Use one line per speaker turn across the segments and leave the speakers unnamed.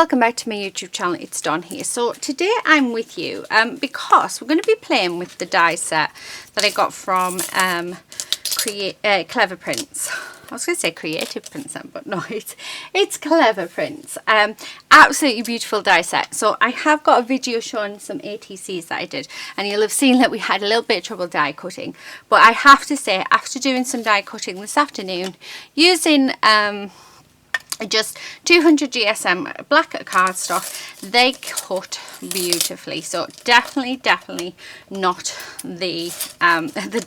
welcome back to my YouTube channel. It's Dawn here. So today I'm with you because we're going to be playing with the die set that I got from Clever Prints. I was going to say Creative Prints then, but no, it's Clever Prints. Absolutely beautiful die set. So I have got a video showing some ATCs that I did, and you'll have seen that we had a little bit of trouble die cutting. But I have to say, after doing some die cutting this afternoon, using just 200 GSM black cardstock, they cut beautifully. So definitely not the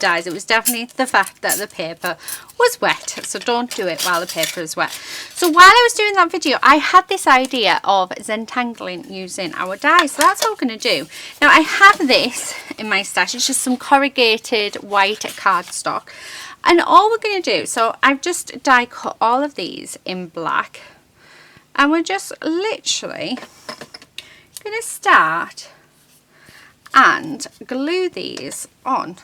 dies. It was definitely the fact that the paper was wet. So don't do it while the paper is wet. So while I was doing that video, I had this idea of zentangling using our dies. So that's what we're going to do. Now I have this in my stash. It's just some corrugated white cardstock. And all we're going to do, so I've just die cut all of these in black, and we're just literally going to start and glue these on.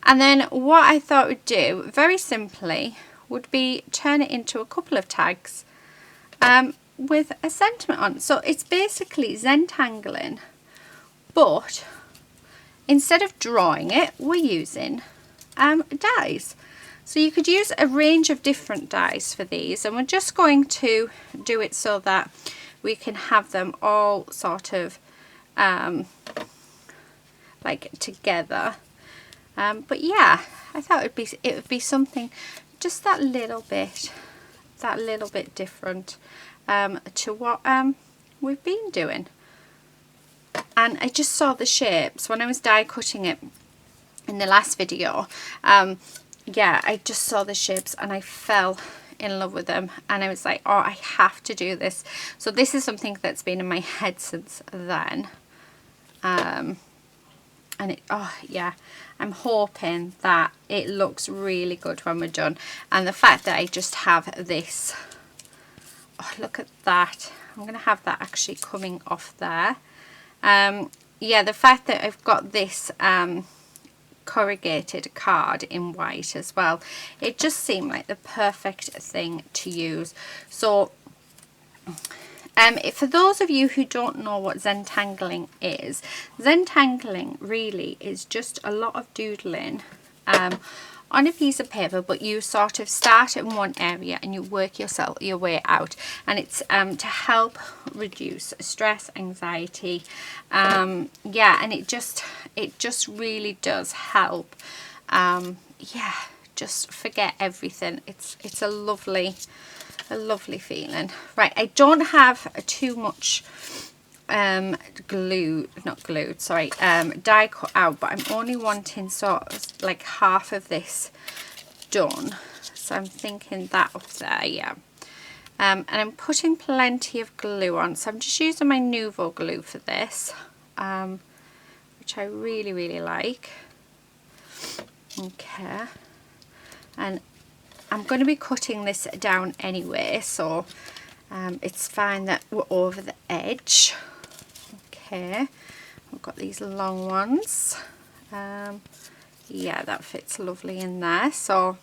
And then what I thought we'd do, very simply, would be turn it into a couple of tags with a sentiment on. So it's basically Zentangling, but instead of drawing it, we're using dies. So you could use a range of different dies for these, and we're just going to do it so that we can have them all sort of like together. But yeah, I thought it would be something just that little bit different to what we've been doing. And I just saw the shapes when I was die cutting it in the last video. Yeah, I just saw the shapes and I fell in love with them, and I was like, oh, I have to do this. So this is something that's been in my head since then. And it, oh yeah, I'm hoping that it looks really good when we're done. And the fact that I just have this, oh, look at that. I'm gonna have that actually coming off there. Yeah, the fact that I've got this corrugated card in white as well, it just seemed like the perfect thing to use. So for those of you who don't know what zentangling is, zentangling really is just a lot of doodling on a piece of paper, but you sort of start in one area and you work your way out, and it's to help reduce stress, anxiety, yeah, and it just really does help, yeah, just forget everything. It's a lovely feeling. Right, I don't have too much die cut out, but I'm only wanting sort of like half of this done, so I'm thinking that up there, yeah. And I'm putting plenty of glue on, so I'm just using my Nouveau glue for this, which I really like. Okay, and I'm going to be cutting this down anyway, so it's fine that we're over the edge. Okay, I've got these long ones. Yeah, that fits lovely in there. So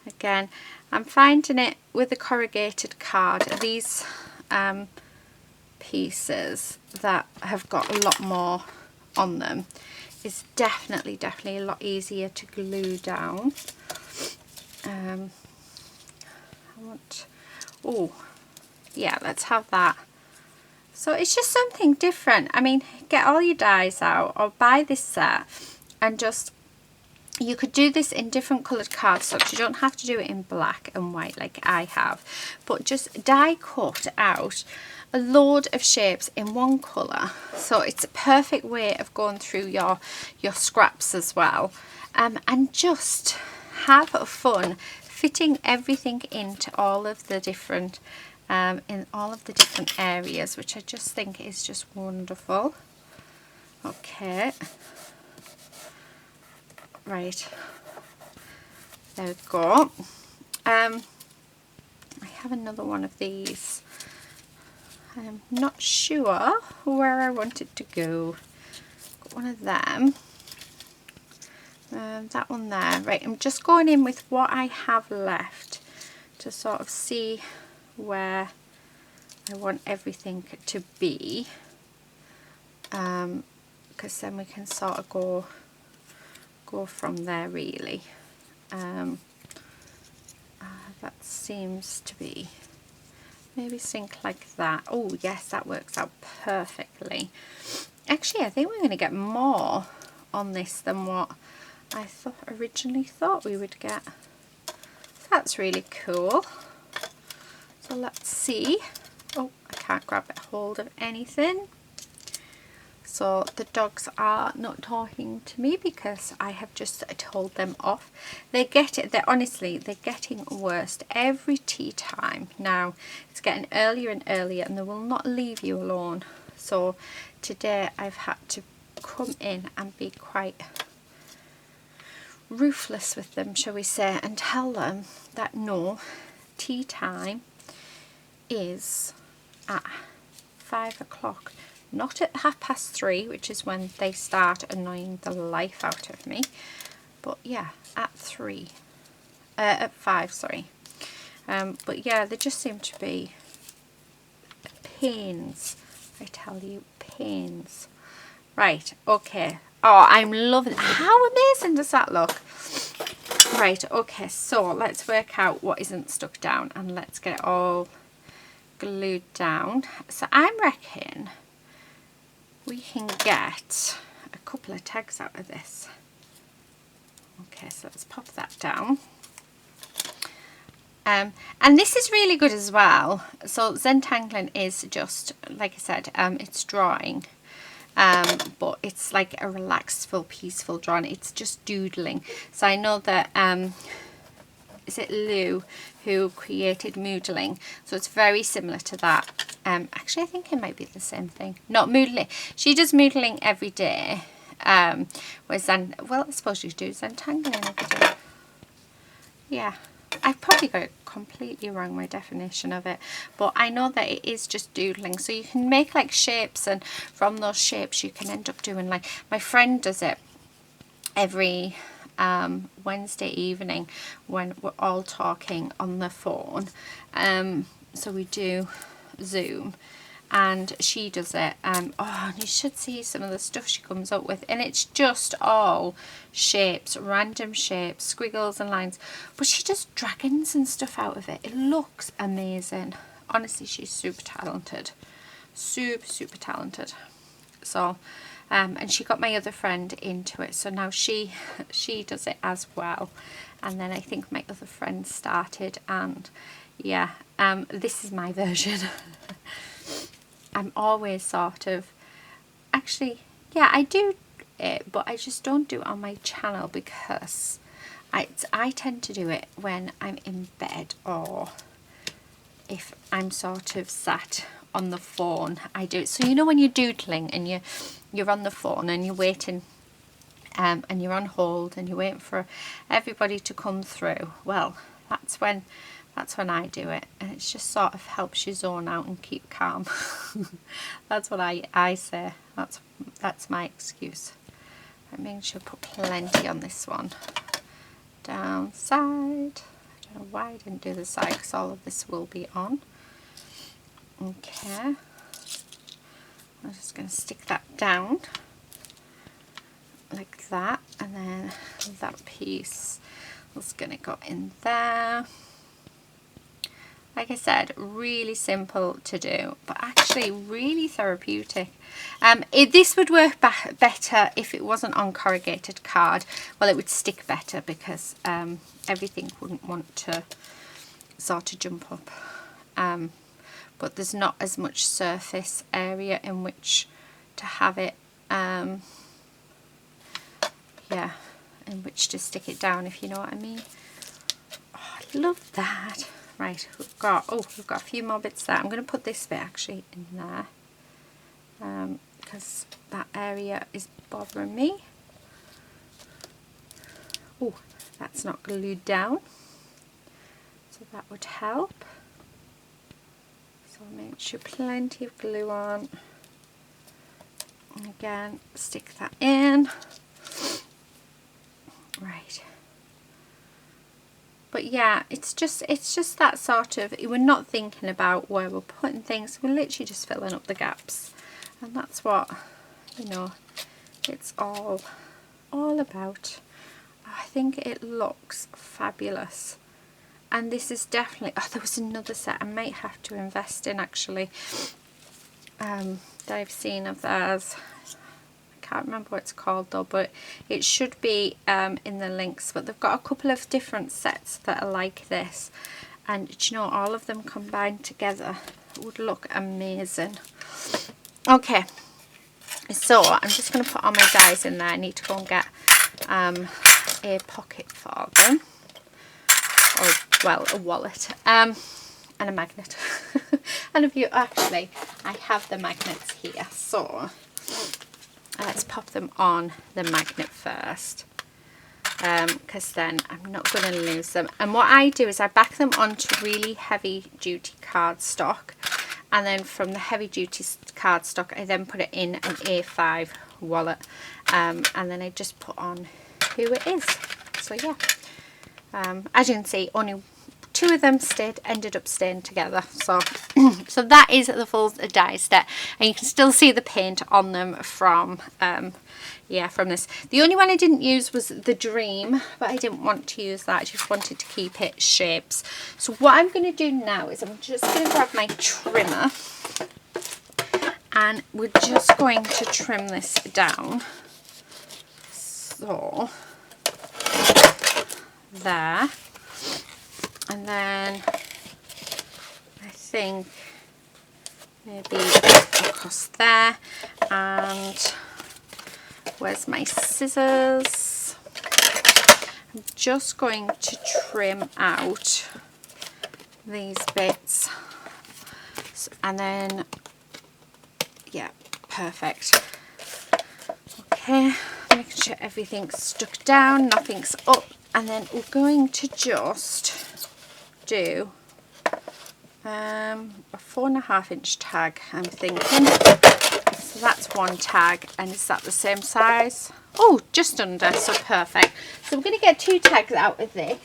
again, I'm finding it with the corrugated card, these pieces that have got a lot more on them is definitely a lot easier to glue down. Oh yeah, let's have that. So it's just something different. I mean, get all your dies out or buy this set, and just, you could do this in different coloured cardstock. You don't have to do it in black and white like I have, but just die cut out a load of shapes in one colour. So it's a perfect way of going through your scraps as well, and just have fun fitting everything into all of the different in all of the different areas, which I just think is just wonderful. Okay, right, there we go. I have another one of these. I'm not sure where I want it to go. Got one of them. That one there. Right, I'm just going in with what I have left to sort of see where I want everything to be, because then we can sort of go from there really. That seems to be, maybe sink like that. Oh yes, that works out perfectly. Actually, I think we're going to get more on this than what I originally thought we would get. That's really cool. So let's see. Oh, I can't grab a hold of anything. So the dogs are not talking to me because I have just told them off. Honestly, they're getting worse every tea time. Now it's getting earlier and earlier and they will not leave you alone. So today I've had to come in and be quite ruthless with them, shall we say, and tell them that no, tea time is at 5 o'clock, not at 3:30, which is when they start annoying the life out of me, but yeah, at 5, sorry. But yeah, they just seem to be pains, I tell you, pains. Right, okay. Oh, I'm loving it. How amazing does that look? Right, okay, so let's work out what isn't stuck down and let's get it all glued down. So I reckon we can get a couple of tags out of this. Okay, so let's pop that down. And this is really good as well. So Zentangling is just, like I said, it's drawing. But it's like a relaxful, peaceful drawing. It's just doodling. So I know that, is it Lou who created Moodling? So it's very similar to that. Actually, I think it might be the same thing. Not Moodling. She does Moodling every day. Well, I suppose you do Zentangling every day. Yeah. I've probably got it completely wrong, my definition of it, but I know that it is just doodling. So you can make like shapes, and from those shapes you can end up doing, like my friend does it every Wednesday evening when we're all talking on the phone. So we do Zoom and she does it. Oh, and you should see some of the stuff she comes up with, and it's just all shapes, random shapes, squiggles and lines, but she does dragons and stuff out of it. It looks amazing. Honestly, she's super talented, super talented. So and she got my other friend into it, so now she does it as well. And then I think my other friend started, and yeah, this is my version. I'm always sort of, actually, yeah, I do it, but I just don't do it on my channel because I tend to do it when I'm in bed, or if I'm sort of sat on the phone, I do it. So you know when you're doodling and you're on the phone and you're waiting, and you're on hold and you're waiting for everybody to come through, well, that's when I do it, and it just sort of helps you zone out and keep calm. That's what I say. That's my excuse. I'm making sure I put plenty on this one. Down side. I don't know why I didn't do the side, because all of this will be on. Okay. I'm just going to stick that down like that, and then that piece is going to go in there. Like I said, really simple to do, but actually really therapeutic. This would work better if it wasn't on corrugated card. Well, it would stick better because everything wouldn't want to sort of jump up. But there's not as much surface area in which to have it, yeah, in which to stick it down, if you know what I mean. Oh, I love that. Right, we've got a few more bits there. I'm going to put this bit actually in there, because that area is bothering me. Oh, that's not glued down, so that would help. So make sure plenty of glue on. And again, stick that in. Right. But yeah, it's just that sort of, we're not thinking about where we're putting things, we're literally just filling up the gaps, and that's what, you know, it's all about. I think it looks fabulous. And this is definitely, oh, there was another set I might have to invest in actually, that I've seen of theirs. I can't remember what it's called though, but it should be in the links. But they've got a couple of different sets that are like this, and you know, all of them combined together would look amazing. Okay, so I'm just going to put all my dies in there. I need to go and get a pocket for them, or well, a wallet, and a magnet. And if you actually, I have the magnets here, so let's pop them on the magnet first, because then I'm not going to lose them. And what I do is I back them onto really heavy duty cardstock, and then from the heavy duty cardstock I then put it in an A5 wallet, and then I just put on who it is. So yeah, as you can see, only 2 of them ended up staying together. So so that is the full die set, and you can still see the paint on them from yeah, from this. The only one I didn't use was the Dream, but I didn't want to use that. I just wanted to keep it shapes. So what I'm going to do now is I'm just going to grab my trimmer, and we're just going to trim this down. So there, and then I think maybe across there, and where's my scissors? I'm just going to trim out these bits, and then yeah, perfect. Okay, making sure everything's stuck down, nothing's up, and then we're going to just do a 4.5 inch tag, I'm thinking. So that's one tag, and is that the same size? Oh, just under, so perfect. So we're going to get 2 tags out of this.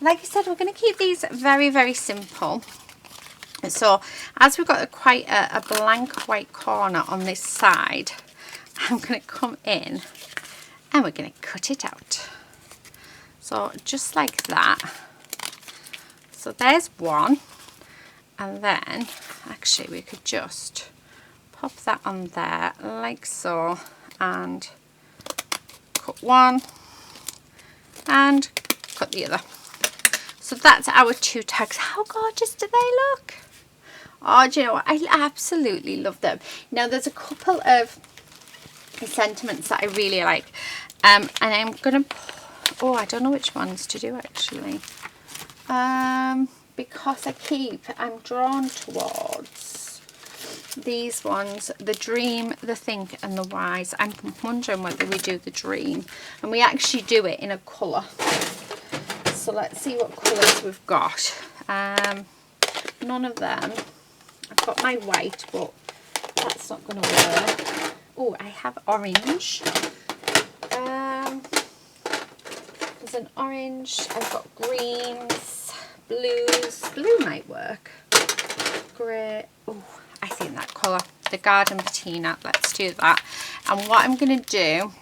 Like I said, we're going to keep these very, very simple. So as we've got quite a blank white corner on this side, I'm going to come in and we're going to cut it out. So just like that. So there's one, and then actually we could just pop that on there like so, and cut one and cut the other. So that's our 2 tags. How gorgeous do they look? Oh, do you know what? I absolutely love them. Now there's a couple of sentiments that I really like, and I'm gonna, oh, I don't know which ones to do actually, because I'm drawn towards these ones, the Dream, the Think and the Wise. I'm wondering whether we do the Dream, and we actually do it in a colour. So let's see what colours we've got. None of them. I've got my white, but that's not going to work. Oh, I have orange. There's an orange. I've got greens, blues. Blue might work. Grey. Oh, I think that colour. The Garden Patina. Let's do that. And what I'm going to do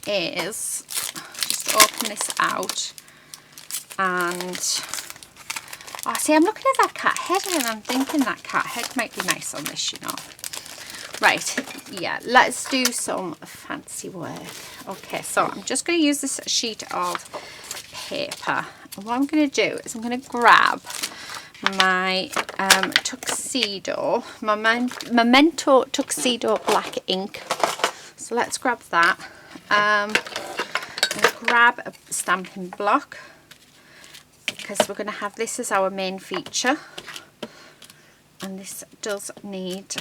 is just open this out, and oh, see, I'm looking at that cat head and I'm thinking that cat head might be nice on this, you know. Right, yeah, let's do some fancy work. Okay, so I'm just going to use this sheet of paper. And what I'm going to do is I'm going to grab my tuxedo, my Memento Tuxedo black ink. So let's grab that. And grab a stamping block, because we're going to have this as our main feature, and this does need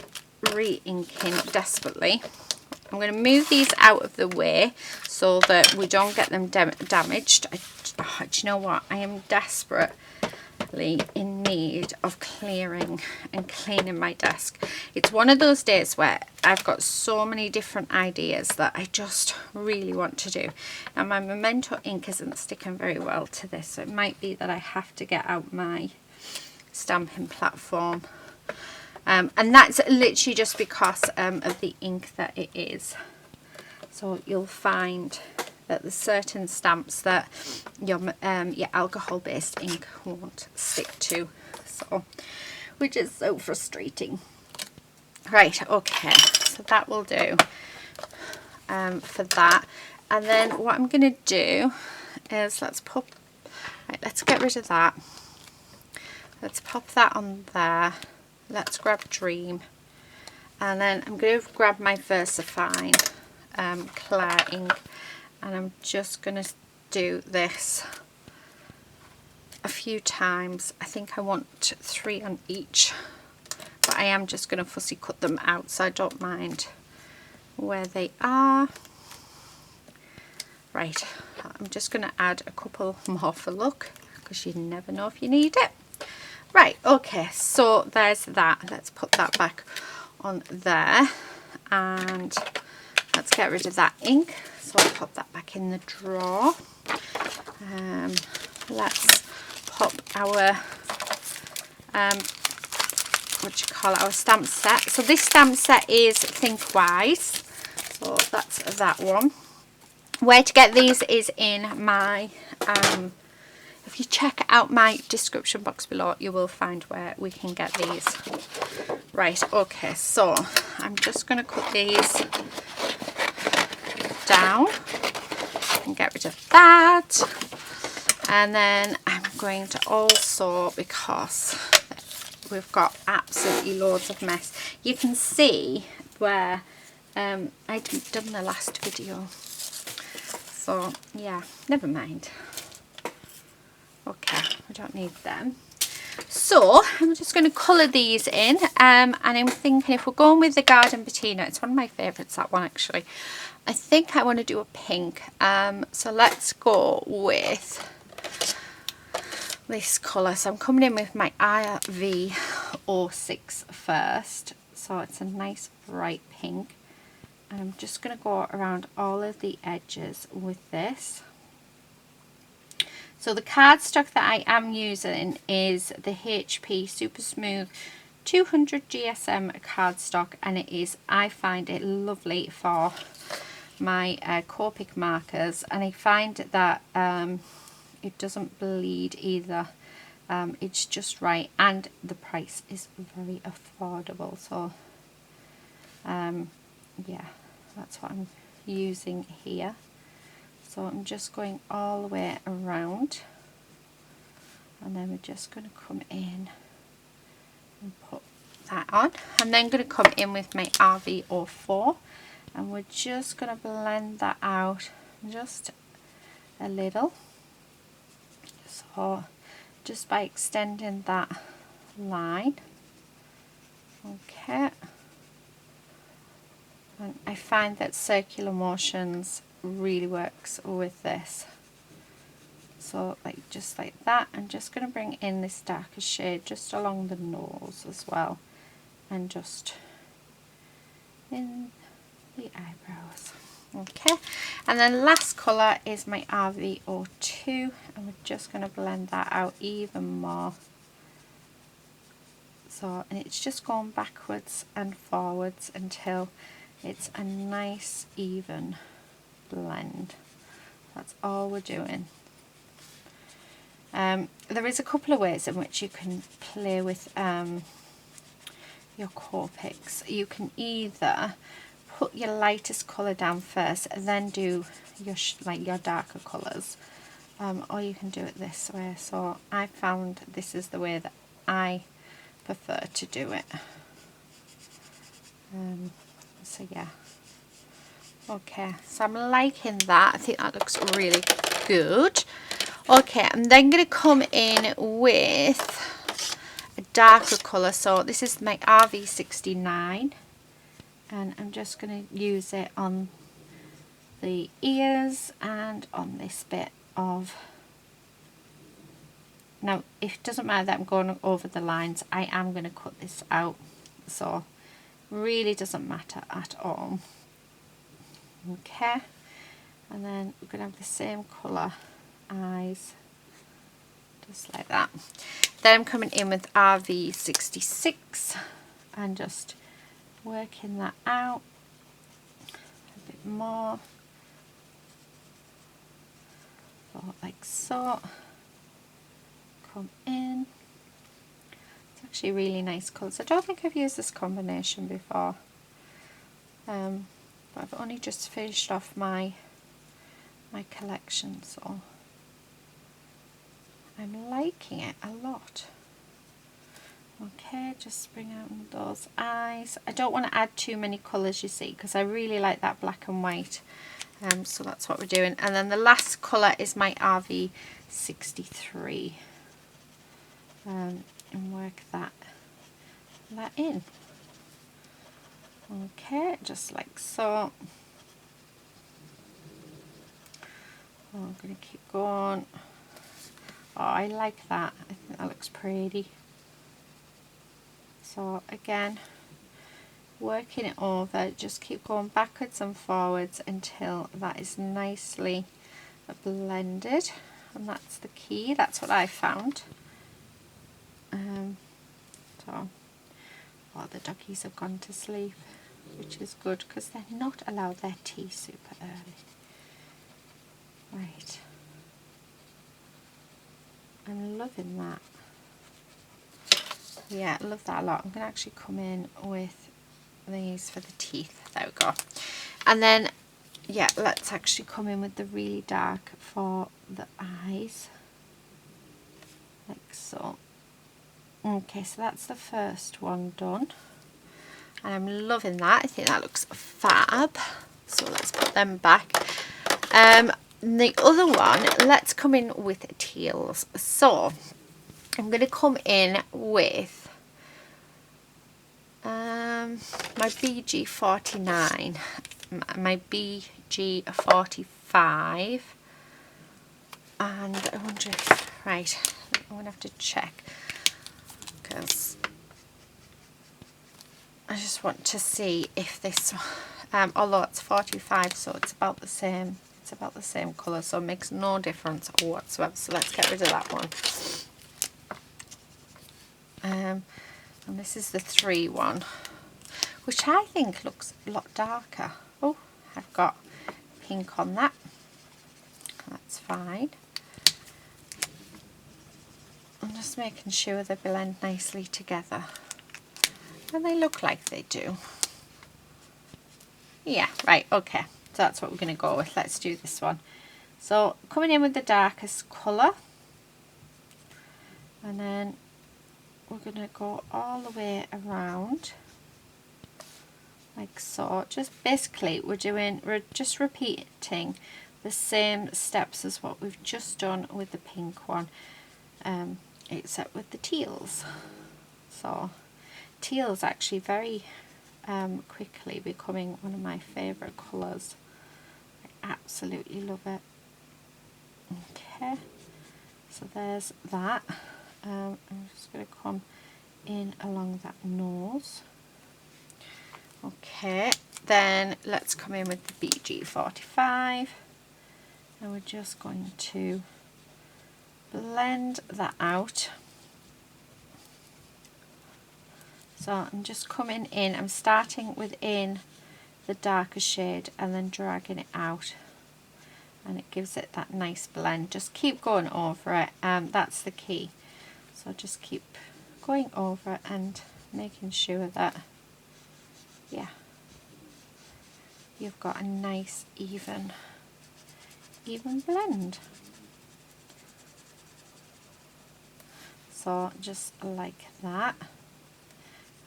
re-inking desperately. I'm going to move these out of the way so that we don't get them damaged. Do you know what? I am desperate desperately in need of clearing and cleaning my desk. It's one of those days where I've got so many different ideas that I just really want to do. Now my Memento ink isn't sticking very well to this, so it might be that I have to get out my stamping platform. And that's literally just because of the ink that it is. So you'll find that there's certain stamps that your alcohol-based ink won't stick to, so which is so frustrating. Right, okay, so that will do for that. And then what I'm going to do is let's get rid of that. Let's pop that on there. Let's grab Dream, and then I'm going to grab my VersaFine clear ink, and I'm just going to do this a few times. I think I want 3 on each, but I am just going to fussy cut them out, so I don't mind where they are. Right, I'm just going to add a couple more for luck, because you never know if you need it. Right, okay, so there's that. Let's put that back on there, and let's get rid of that ink. So I'll pop that back in the drawer. Let's pop our our stamp set. So this stamp set is Thinkwise, so that's that one. Where to get these is in my if you check out my description box below, you will find where we can get these. Right, okay, so I'm just going to cut these down and get rid of that. And then I'm going to also, because we've got absolutely loads of mess, you can see where I'd done the last video. So yeah, never mind. Okay, I don't need them. So I'm just going to colour these in, and I'm thinking if we're going with the Garden Patina, it's one of my favourites, that one actually. I think I want to do a pink, so let's go with this colour. So I'm coming in with my RV06 first, so it's a nice bright pink, and I'm just going to go around all of the edges with this. So the cardstock that I am using is the HP Super Smooth 200 GSM cardstock, and it is, I find it lovely for my Copic markers, and I find that it doesn't bleed either. It's just right, and the price is very affordable. So yeah, that's what I'm using here. So I'm just going all the way around, and then we're just going to come in and put that on. I'm then going to come in with my RV04, and we're just going to blend that out just a little. So just by extending that line. Okay. And I find that circular motions really works with this. So like just like that. I'm just going to bring in this darker shade just along the nose as well, and just in the eyebrows. Okay, and then last colour is my RV02, and we're just going to blend that out even more. So, and it's just going backwards and forwards until it's a nice even blend. That's all we're doing. There is a couple of ways in which you can play with your Copics. You can either put your lightest colour down first and then do your your darker colours, or you can do it this way. So I found this is the way that I prefer to do it. So yeah, okay, so I'm liking that. I think that looks really good. Okay, I'm then going to come in with a darker colour. So this is my RV69, and I'm just going to use it on the ears and on this bit of Now, it doesn't matter that I'm going over the lines, I am going to cut this out, so really doesn't matter at all. Okay, and then we're going to have the same colour eyes, just like that. Then I'm coming in with RV66 and just working that out a bit more, like so. Come in. It's actually really nice colours. I don't think I've used this combination before, but I've only just finished off my collection, so I'm liking it a lot. Okay, just bring out those eyes. I don't want to add too many colours, you see, because I really like that black and white. So that's what we're doing. And then the last colour is my RV63. And work that in. Okay, just like so. I'm going to keep going. Oh, I like that. I think that looks pretty. So again, working it over, just keep going backwards and forwards until that is nicely blended, and that's the key. That's what I found. So, well, the doggies have gone to sleep, which is good because they're not allowed their tea super early. Right, I'm loving that. Yeah, I love that a lot. I'm going to actually come in with these for the teeth. There we go. And then, yeah, let's actually come in with the really dark for the eyes, like so. Okay, so that's the first one done, and I'm loving that. I think that looks fab. So let's put them back. The other one, let's come in with teals. So I'm going to come in with my BG49, my BG45, and I wonder if, right, I'm going to have to check, because I just want to see if this, although it's 45, so it's about the same. It's about the same colour, so it makes no difference whatsoever. So let's get rid of that one. And this is the 3 one, which I think looks a lot darker. Oh, I've got pink on that. That's fine. I'm just making sure they blend nicely together. And they look like they do. Yeah, right, okay. So that's what we're going to go with. Let's do this one. So coming in with the darkest colour, and then we're going to go all the way around like so. Just basically we're just repeating the same steps as what we've just done with the pink one, except with the teals. So teals actually very quickly becoming one of my favourite colours. I absolutely love it. Okay, so there's that. I'm just going to come in along that nose. Okay, then let's come in with the BG45, and we're just going to blend that out. So I'm just coming in, I'm starting within the darker shade and then dragging it out, and it gives it that nice blend. Just keep going over it, that's the key. So just keep going over it and making sure that, yeah, you've got a nice even blend. So just like that.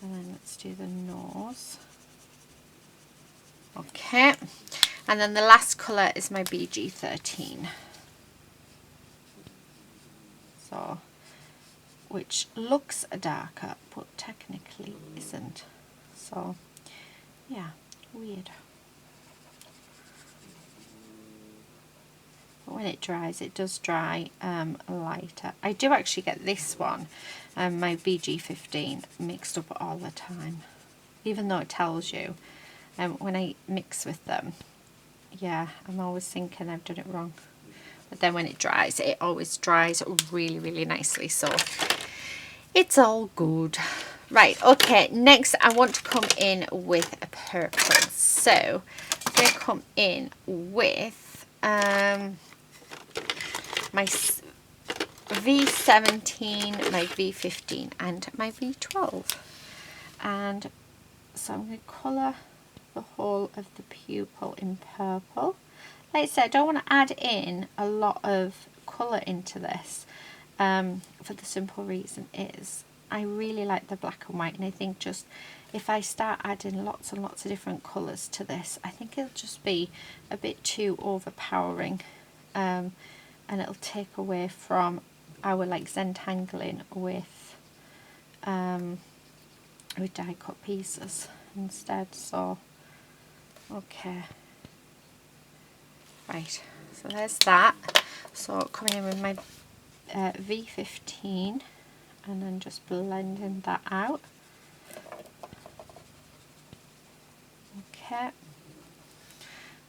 And then let's do the nose. Okay, and then the last colour is my BG13. So, which looks darker, but technically isn't. So, yeah, weird. but when it dries, it does dry lighter. I do actually get this one, my VG15, mixed up all the time, even though it tells you when I mix with them. Yeah, I'm always thinking I've done it wrong, but then when it dries, it always dries really, really nicely, so it's all good. Right, okay, next I want to come in with a purple. So I'm going to come in with my V17, my V15 and my V12. And so I'm going to colour the whole of the pupil in purple. Like I said, I don't want to add in a lot of colour into this for the simple reason is I really like the black and white, and I think just if I start adding lots and lots of different colours to this, I think it'll just be a bit too overpowering, and it'll take away from our like Zentangling with die cut pieces instead. So okay, right, so there's that. So coming in with my V15 and then just blending that out. Okay,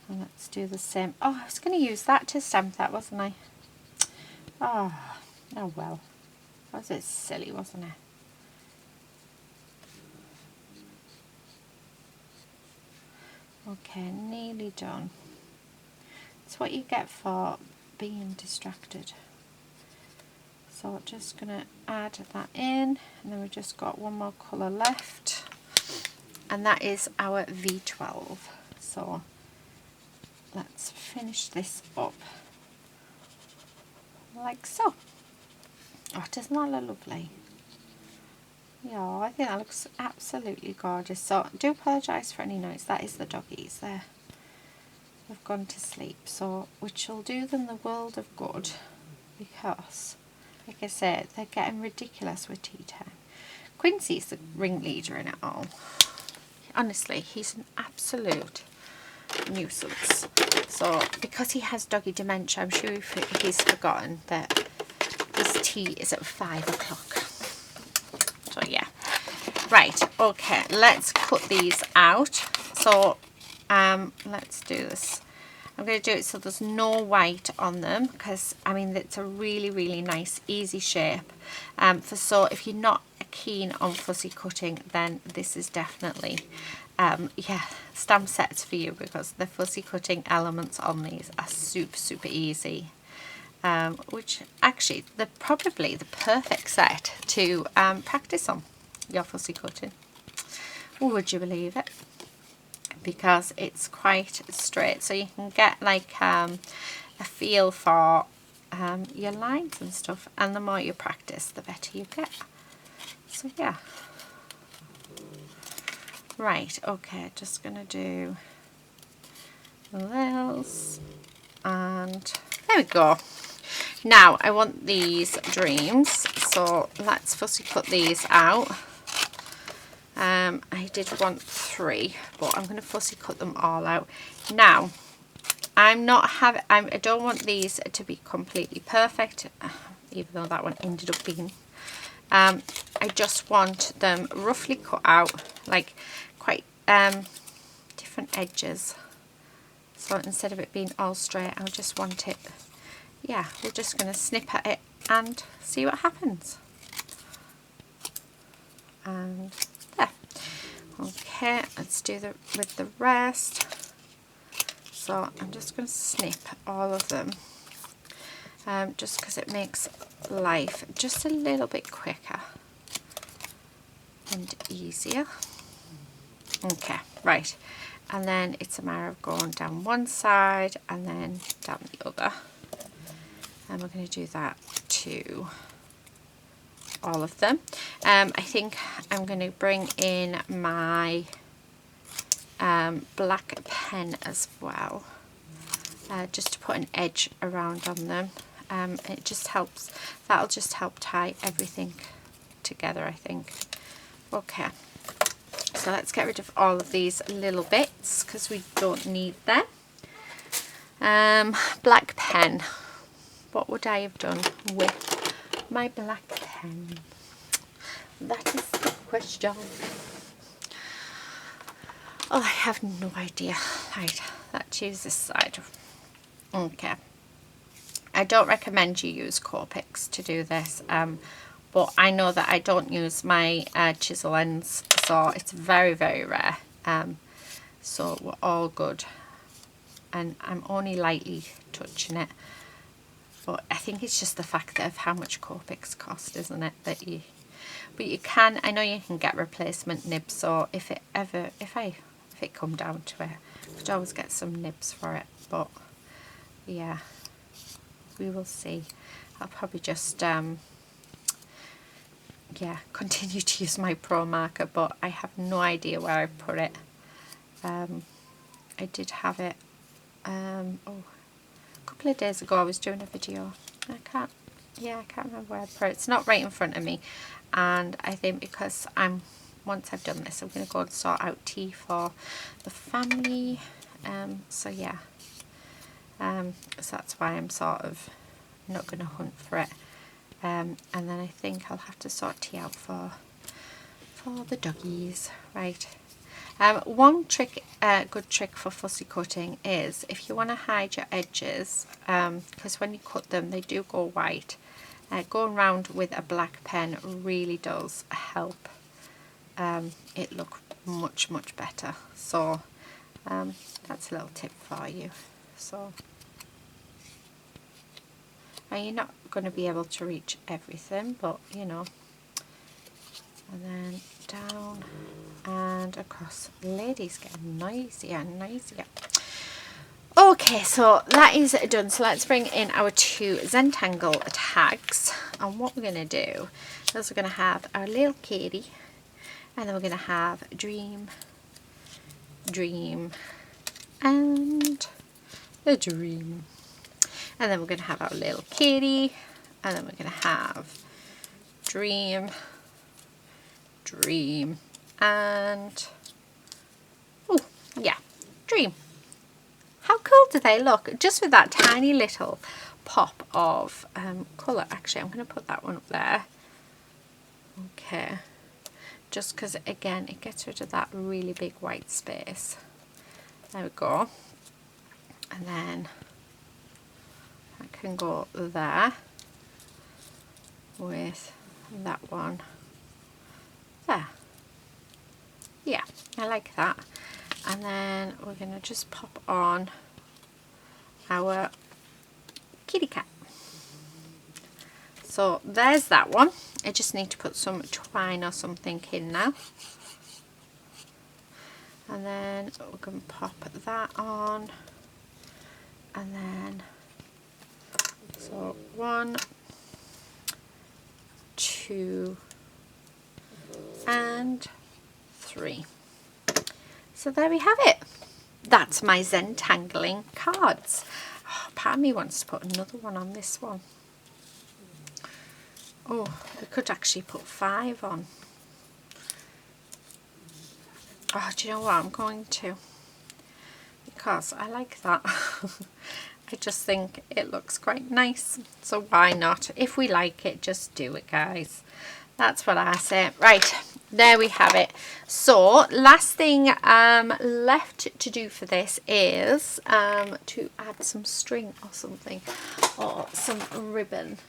and let's do the same. Oh, I was going to use that to stamp that, wasn't I? Oh well, that was a bit silly, wasn't it? Okay, nearly done. It's what you get for being distracted. So just going to add that in, and then we've just got one more colour left, and that is our V12. So let's finish this up like so. Oh, doesn't that look lovely? Yeah, I think that looks absolutely gorgeous. So I do apologise for any noise. That is the doggies there. They've gone to sleep, so which will do them the world of good, because like I said, they're getting ridiculous with tea time. Quincy's the ringleader in it all. Honestly, he's an absolute nuisance. So because he has doggy dementia, I'm sure he's forgotten that his tea is at 5 o'clock. So yeah, right, okay, let's cut these out. So let's do this. I'm going to do it so there's no white on them, because I mean it's a really, really nice easy shape. So if you're not keen on fussy cutting, then this is definitely yeah, stamp sets for you, because the fussy cutting elements on these are super easy. Which actually they're probably the perfect set to practice on your fussy cutting. Would you believe it? Because it's quite straight, so you can get like a feel for your lines and stuff, and the more you practice, the better you get. So yeah. Right, okay, just gonna do this, and there we go. Now I want these dreams, so let's fussy cut these out. I did want 3, but I'm going to fussy cut them all out. Now, I don't want these to be completely perfect, even though that one ended up being. I just want them roughly cut out, like quite different edges. So instead of it being all straight, I just want it. Yeah, we're just going to snip at it and see what happens. And there. Okay, let's do with the rest. So I'm just going to snip all of them, just because it makes life just a little bit quicker and easier. Okay, right, and then it's a matter of going down one side and then down the other, and we're going to do that to all of them. I think I'm going to bring in my black pen as well, just to put an edge around on them. It just helps, that'll just help tie everything together, I think. Okay, so let's get rid of all of these little bits because we don't need them. Black pen. What would I have done with my black pen? That is the question. Oh, I have no idea. Right, let's use this side. Okay. I don't recommend you use Copics to do this, but I know that I don't use my chisel ends, so it's very, very rare. So we're all good. And I'm only lightly touching it. But I think it's just the fact of how much Copics cost, isn't it? But you can, I know you can get replacement nibs, so if it come down to it, I could always get some nibs for it. But yeah, we will see. I'll probably just continue to use my Pro marker, but I have no idea where I put it. I did have it a couple of days ago. I was doing a video. I can't remember where I put it. It's not right in front of me, and I think because once I've done this, I'm going to go and sort out tea for the family. So yeah, so that's why I'm sort of not going to hunt for it. And then I think I'll have to sort tea out for the doggies. Right. One trick, good trick for fussy cutting is if you want to hide your edges, because when you cut them they do go white, going around with a black pen really does help it look much better. So that's a little tip for you. So, and you're not going to be able to reach everything, but you know. And then down and across. Ladies getting noisier and noisier. Okay, so that is done. So let's bring in our two Zentangle tags. And what we're going to do is we're going to have our little kitty, and then we're going to have dream, and the dream. And then we're going to have our little kitty, and then we're going to have dream, and dream. How cool do they look? Just with that tiny little pop of colour. Actually, I'm going to put that one up there. Okay. Just because, again, it gets rid of that really big white space. There we go. And then I can go there with that one there. Yeah, I like that. And then we're going to just pop on our kitty cat. So there's that one. I just need to put some twine or something in now. And then we're going to pop that on. And then, so 1, 2, and 3. So there we have it. That's my Zentangling cards. Oh, part of me wants to put another one on this one. Oh, we could actually put 5 on. Oh, do you know what? I'm going to. Because I like that. I just think it looks quite nice. So why not? If we like it, just do it, guys. That's what I say. Right, there we have it. So last thing left to do for this is to add some string or something, or some ribbon.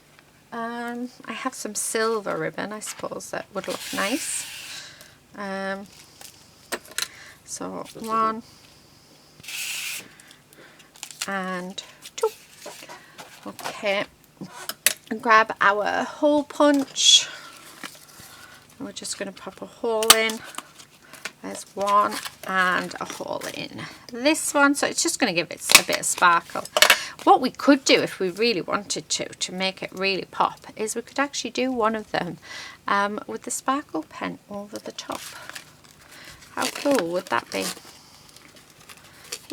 I have some silver ribbon, I suppose that would look nice. So 1 and 2. Okay, and grab our hole punch. We're just going to pop a hole in. There's 1 and a hole in this one. So it's just going to give it a bit of sparkle. What we could do if we really wanted to make it really pop is we could actually do one of them with the sparkle pen over the top. How cool would that be? I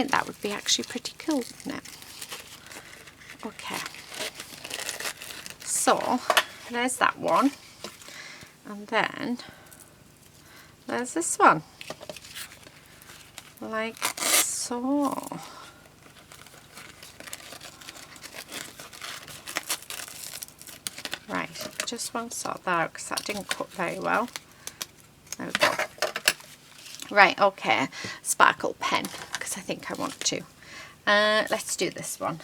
think that would be actually pretty cool, wouldn't it? Okay. So there's that one. And then there's this one, like so. Right, just want to sort that out because that didn't cut very well. There we go. Right, okay, sparkle pen, because I think I want to. Let's do this one.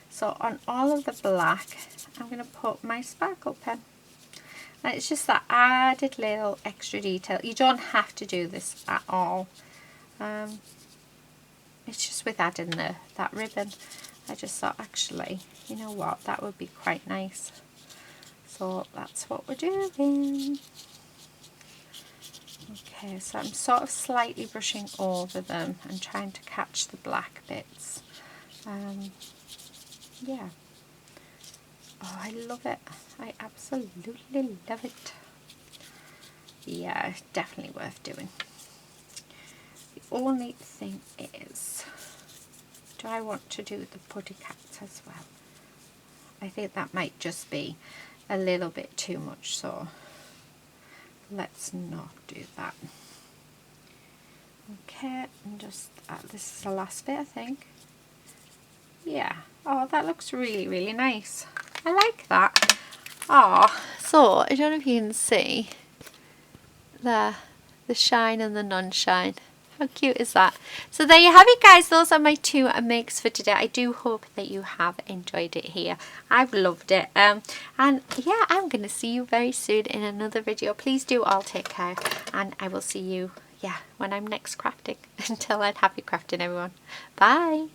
So on all of the black, I'm going to put my sparkle pen. And it's just that added little extra detail. You don't have to do this at all. It's just with adding that ribbon. I just thought, actually, you know what, that would be quite nice. So that's what we're doing. Okay, so I'm sort of slightly brushing over them and trying to catch the black bits. Yeah. Oh, I love it. I absolutely love it. Yeah, definitely worth doing. The only thing is, do I want to do the putty cats as well? I think that might just be a little bit too much, so let's not do that. Okay, and just this is the last bit, I think. Yeah. Oh, that looks really, really nice. I like that. Oh, so I don't know if you can see the shine and the non-shine. How cute is that? So there you have it, guys. Those are my two makes for today. I do hope that you have enjoyed it here. I've loved it. And yeah, I'm going to see you very soon in another video. Please do all take care, and I will see you, yeah, when I'm next crafting. Until then, happy crafting, everyone. Bye.